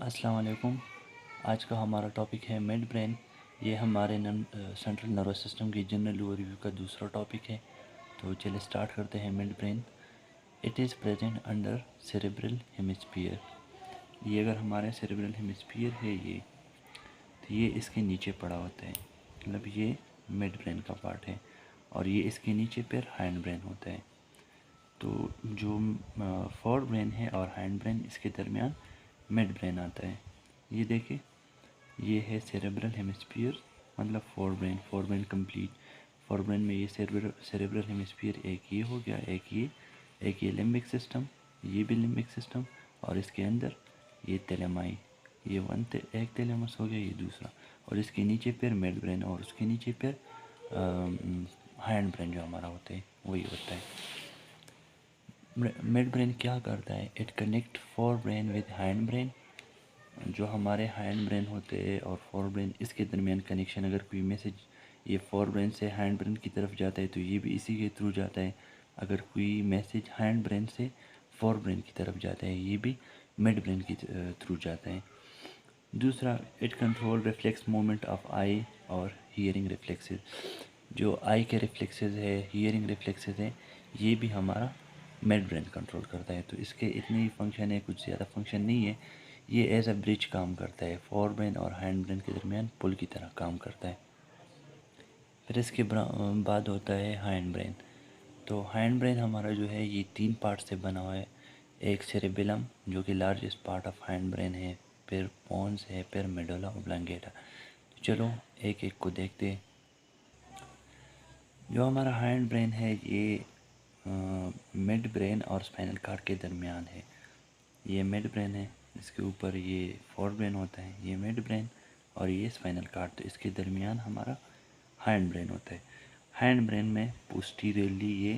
अस्सलाम वालेकुम। आज का हमारा टॉपिक है मिड ब्रेन। ये हमारे सेंट्रल नर्वस सिस्टम की जनरल ओवरव्यू का दूसरा टॉपिक है। तो चलिए स्टार्ट करते हैं। Mid brain it is present under cerebral hemisphere. ये अगर हमारे सेरेब्रल हेमिस्फीयर है ये, तो ये इसके नीचे पड़ा होता है, मतलब ये मिड ब्रेन का पार्ट है। और ये इसके नीचे फिर हैंड ब्रेन होता है। तो जो फोर ब्रेन है और हैंड ब्रेन, इसके दरमियान मिड ब्रेन आता है। ये देखिए, ये है सेरेब्रल हेमिस्फीयर, मतलब fore brain complete. Fore brain में ये सेरेब्रल हेमिस्फीयर एक ये हो गया, एक ये लिम्बिक सिस्टम, ये भी लिम्बिक सिस्टम, और इसके अंदर ये तेलेमाई, ये एक तेलेमस हो गया, ये दूसरा। और इसके नीचे फिर मिड ब्रेन, और उसके नीचे फिर हैंड ब्रेन जो हमारा होता है वही होता है। मिड ब्रेन क्या करता है? It connect fore brain with hind brain. जो हमारे हैंड ब्रेन होते हैं और फोर ब्रेन, इसके दरमियान कनेक्शन, अगर कोई मैसेज ये फोर ब्रेन से हैंड ब्रेन की तरफ जाता है तो ये भी इसी के थ्रू जाता है। अगर कोई मैसेज हैंड ब्रेन से फोर ब्रेन की तरफ जाता है, ये भी मिड ब्रेन की थ्रू जाता है। दूसरा, it control reflex movement of eye और हियरिंग रिफ्लेक्सेस। जो आई के रिफ्लेक्सेस है, हियरिंग रिफ्लेक्सेस है, ये भी हमारा मिड ब्रेन कंट्रोल करता है। तो इसके इतने ही फंक्शन है, कुछ ज़्यादा फंक्शन नहीं है। ये एज अ ब्रिज काम करता है, फोर ब्रेन और हैंड ब्रेन के दरमियान पुल की तरह काम करता है। फिर इसके बाद होता है हैंड ब्रेन। तो हैंड ब्रेन हमारा जो है ये तीन पार्ट से बना हुआ है। एक सेरेबेलम जो कि largest part of hind brain है, फिर पोन्स है, फिर मेडुला ओब्लंगेटा। तो चलो एक एक को देखते हैं। जो हमारा हैंड ब्रेन है ये मिड ब्रेन और स्पाइनल कार्ड के दरमियान है। ये मिड ब्रेन है, इसके ऊपर ये फोर ब्रेन होता है, ये मिड ब्रेन और ये स्पाइनल कार्ड। तो इसके दरमियान हमारा हैंड ब्रेन होता है। हैंड ब्रेन में पोस्टीरियरली ये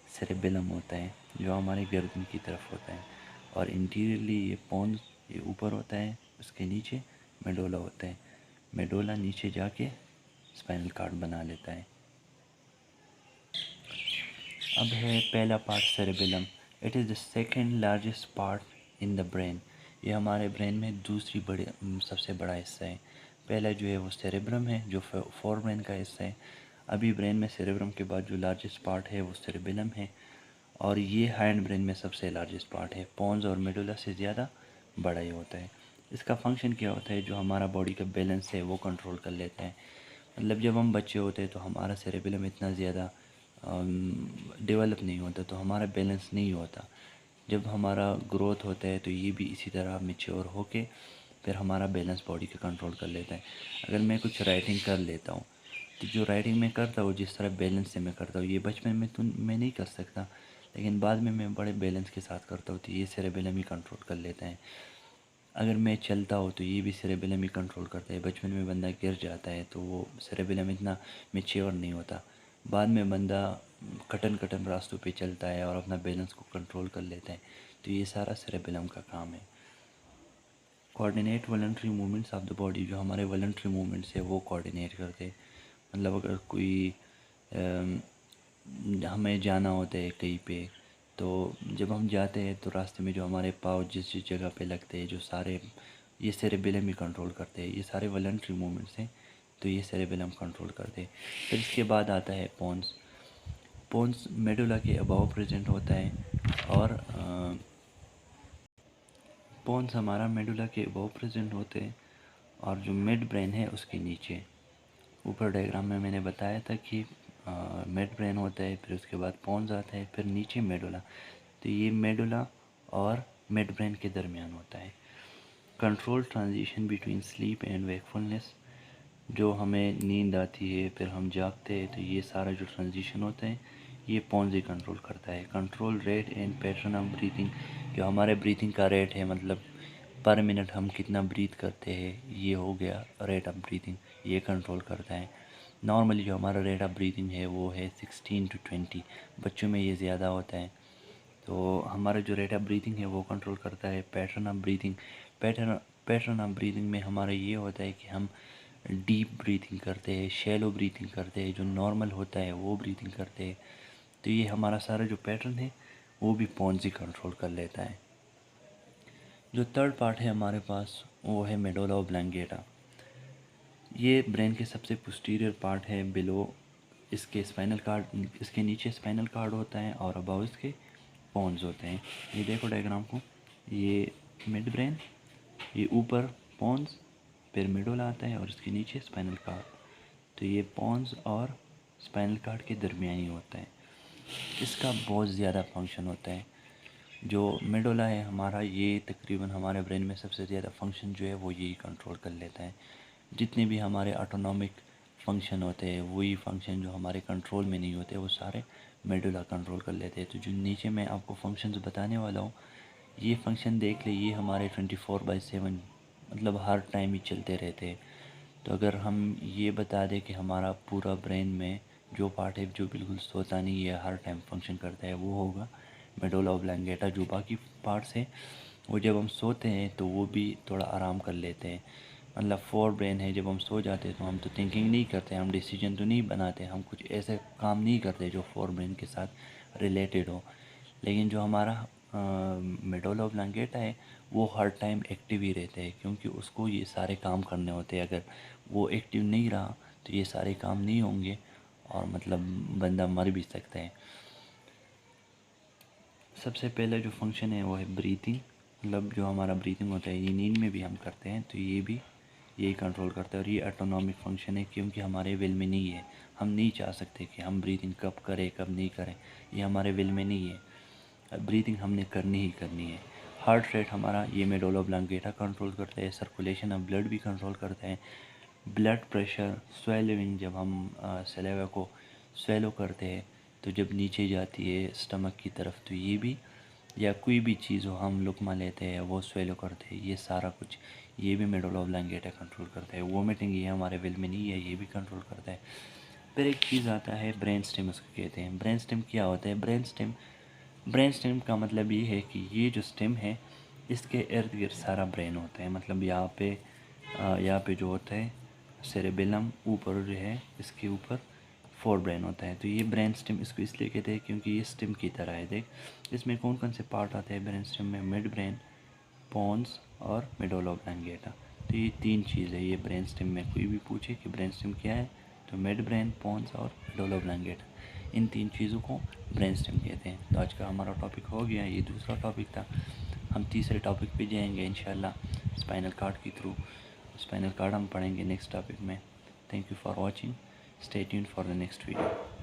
सेरेबेलम होता है जो हमारे गर्दन की तरफ होता है, और इंटीरियरली ये पोन्स ये ऊपर होता है, उसके नीचे मेडोला होता है। मेडोला नीचे जाके स्पाइनल कार्ड बना लेता है। अब है पहला part cerebellum. It is the second largest part in the brain. ये हमारे ब्रेन में दूसरी सबसे बड़ा हिस्सा है। पहला जो है वो सेरेब्रम है जो फोर ब्रेन का हिस्सा है। अभी ब्रेन में सेरेब्रम के बाद जो लार्जेस्ट पार्ट है वो सेरेबेलम है, और ये हैंड ब्रेन में सबसे लार्जेस्ट पार्ट है। पोन्स और मेडुला से ज़्यादा बड़ा ही होता है। इसका फंक्शन क्या होता है? जो हमारा बॉडी का बैलेंस है वो कंट्रोल कर लेता है। मतलब जब हम बच्चे होते हैं तो हमारा सेरेबेलम इतना ज़्यादा डेवलप नहीं होता, तो हमारा बैलेंस नहीं होता। जब हमारा ग्रोथ होता है तो ये भी इसी तरह मेच्योर होके फिर हमारा बैलेंस बॉडी का कंट्रोल कर लेता है। अगर मैं कुछ राइटिंग कर लेता हूँ, तो जो राइटिंग मैं करता हूँ जिस तरह बैलेंस से मैं करता हूँ, ये बचपन में तो मैं नहीं कर सकता, लेकिन बाद में मैं बड़े बैलेंस के साथ करता हूँ, तो ये सेरेबेलम ही कंट्रोल कर लेता है। अगर मैं चलता हूँ तो ये भी सेरेबेलम ही कंट्रोल करता है। बचपन में बंदा गिर जाता है तो वो सेरेबेलम इतना मेच्योर नहीं होता। बाद में बंदा कटन कटन रास्तों पे चलता है और अपना बैलेंस को कंट्रोल कर लेता है। तो ये सारा सेरेबेलम का काम है। Coordinate voluntary movements of the body. जो हमारे वॉलंटरी मूवमेंट्स है वो कोऑर्डिनेट करते हैं। मतलब अगर कोई हमें जाना होता है कहीं पे, तो जब हम जाते हैं तो रास्ते में जो हमारे पाँव जिस जिस जगह पे लगते हैं, जो सारे ये सेरेबेलम ही कंट्रोल करते हैं। ये सारे वॉलंटरी मूवमेंट्स हैं, तो ये सेरेबेलम कंट्रोल करते हैं। फिर इसके बाद आता है पोन्स। पोन्स मेडुला के अबाव प्रेजेंट होता है, और पोन्स हमारा मेडुला के अबाव प्रेजेंट होते हैं, और जो मिड ब्रेन है उसके नीचे। ऊपर डायग्राम में मैंने बताया था कि मिड ब्रेन होता है, फिर उसके बाद पोन्स आता है, फिर नीचे मेडुला। तो ये मेडुला और मिड ब्रेन के दरमियान होता है। Control transition between sleep and wakefulness. जो हमें नींद आती है फिर हम जागते हैं, तो ये सारा जो ट्रांजिशन होता है ये पोन्स ही कंट्रोल करता है। Control rate and pattern of breathing. जो हमारे ब्रीथिंग का रेट है, मतलब पर मिनट हम कितना ब्रीथ करते हैं, ये हो गया रेट ऑफ ब्रीथिंग, ये कंट्रोल करता है। नॉर्मली जो हमारा रेट ऑफ ब्रीथिंग है वो है 16 to 20। बच्चों में ये ज़्यादा होता है। तो हमारा जो रेट ऑफ ब्रीथिंग है वो कंट्रोल करता है। Pattern of breathing. Pattern of breathing में हमारा ये होता है कि हम डीप ब्रीथिंग करते हैं, शैलो ब्रीथिंग करते हैं, जो नॉर्मल होता है वो ब्रीथिंग करते हैं। तो ये हमारा सारा जो पैटर्न है वो भी पोन्स ही कंट्रोल कर लेता है। जो थर्ड पार्ट है हमारे पास वो है मेडुला ऑब्लांगेटा। ये ब्रेन के सबसे पोस्टीरियर पार्ट है बिलो इसके स्पाइनल कार्ड, इसके नीचे स्पाइनल कार्ड होता है और अबाव इसके पॉन्स होते हैं। ये देखो डायग्राम को, ये मिड ब्रेन, ये ऊपर पॉन्स, फिर मेडुला आता है और इसके नीचे स्पाइनल कार्ड। तो ये पॉन्स और स्पाइनल कार्ड के दरमियानी होता है। इसका बहुत ज़्यादा फंक्शन होता है। जो मेडुला है हमारा, ये तकरीबन हमारे ब्रेन में सबसे ज़्यादा फंक्शन जो है वो यही कंट्रोल कर लेता है। जितने भी हमारे ऑटोनॉमिक फंक्शन होते हैं, वही फंक्शन जो हमारे कंट्रोल में नहीं होते वो सारे मेडुला कंट्रोल कर लेते हैं। तो जो नीचे मैं आपको फंक्शंस बताने वाला हूँ, ये फंक्शन देख ले, ये हमारे 24/7 मतलब हर टाइम ही चलते रहते हैं। तो अगर हम ये बता दें कि हमारा पूरा ब्रेन में जो पार्ट है जो बिल्कुल सोता नहीं है, हर टाइम फंक्शन करता है, वो होगा मेडुला ऑब्लांगेटा। जो बाकी पार्ट्स हैं वो जब हम सोते हैं तो वो भी थोड़ा आराम कर लेते हैं। मतलब फोर ब्रेन है, जब हम सो जाते हैं तो हम तो थिंकिंग नहीं करते, हम डिसीजन तो नहीं बनाते, हम कुछ ऐसे काम नहीं करते जो फोर ब्रेन के साथ रिलेटेड हो। लेकिन जो हमारा मेडुला ऑब्लांगेटा है वो हर टाइम एक्टिव ही रहते हैं, क्योंकि उसको ये सारे काम करने होते हैं। अगर वो एक्टिव नहीं रहा तो ये सारे काम नहीं होंगे और मतलब बंदा मर भी सकता है। सबसे पहले जो फंक्शन है वो है ब्रीथिंग। मतलब जो हमारा ब्रीथिंग होता है ये नींद में भी हम करते हैं, तो ये भी यही कंट्रोल करता है। और ये ऑटोनॉमिक फंक्शन है, क्योंकि हमारे विल में नहीं है। हम नहीं चाह सकते कि हम ब्रीथिंग कब करें कब नहीं करें, ये हमारे विल में नहीं है। ब्रीथिंग हमने करनी ही करनी है। हार्ट रेट हमारा ये मेडुला ऑब्लांगेटा कंट्रोल करता है। सर्कुलेशन ऑफ ब्लड भी कंट्रोल करता है। ब्लड प्रेशर, स्वेलिंग, जब हम सलेवा को स्वेलो करते हैं तो जब नीचे जाती है स्टमक की तरफ, तो ये भी, या कोई भी चीज़ हो हम लुकमा लेते हैं वो स्वेलो करते हैं, ये सारा कुछ ये भी मेडुला ऑब्लांगेटा कंट्रोल करता है। वोमिटिंग ये हमारे विल में नहीं है, ये भी कंट्रोल करता है। फिर एक चीज़ आता है ब्रेन स्टेम, उसको कहते हैं। ब्रेन स्टेम क्या होता है? ब्रेन स्टेम का मतलब ये है कि ये जो स्टेम है इसके इर्द गिर्द सारा ब्रेन होता है। मतलब यहाँ पे जो होता है सेरेबेलम, ऊपर जो है इसके ऊपर फोर ब्रेन होता है। तो ये ब्रेन स्टेम इसको इसलिए कहते हैं क्योंकि ये स्टेम की तरह है। देख, इसमें कौन कौन से पार्ट आते हैं ब्रेन स्टेम में? मिड ब्रेन, पॉन्स और मेडुला ऑब्लांगेटा। तो ये तीन चीज़ है ये ब्रेन स्टेम में। कोई भी पूछे कि ब्रेन स्टेम क्या है, तो मिड ब्रेन, पॉन्स और मेडुला ऑब्लांगेटा, इन तीन चीज़ों को ब्रेन स्टेम कहते हैं। तो आज का हमारा टॉपिक हो गया, ये दूसरा टॉपिक था। हम तीसरे टॉपिक पे जाएंगे इंशाल्लाह स्पाइनल कार्ड के थ्रू। स्पाइनल कार्ड हम पढ़ेंगे नेक्स्ट टॉपिक में। Thank you for watching, stay tuned for the next video.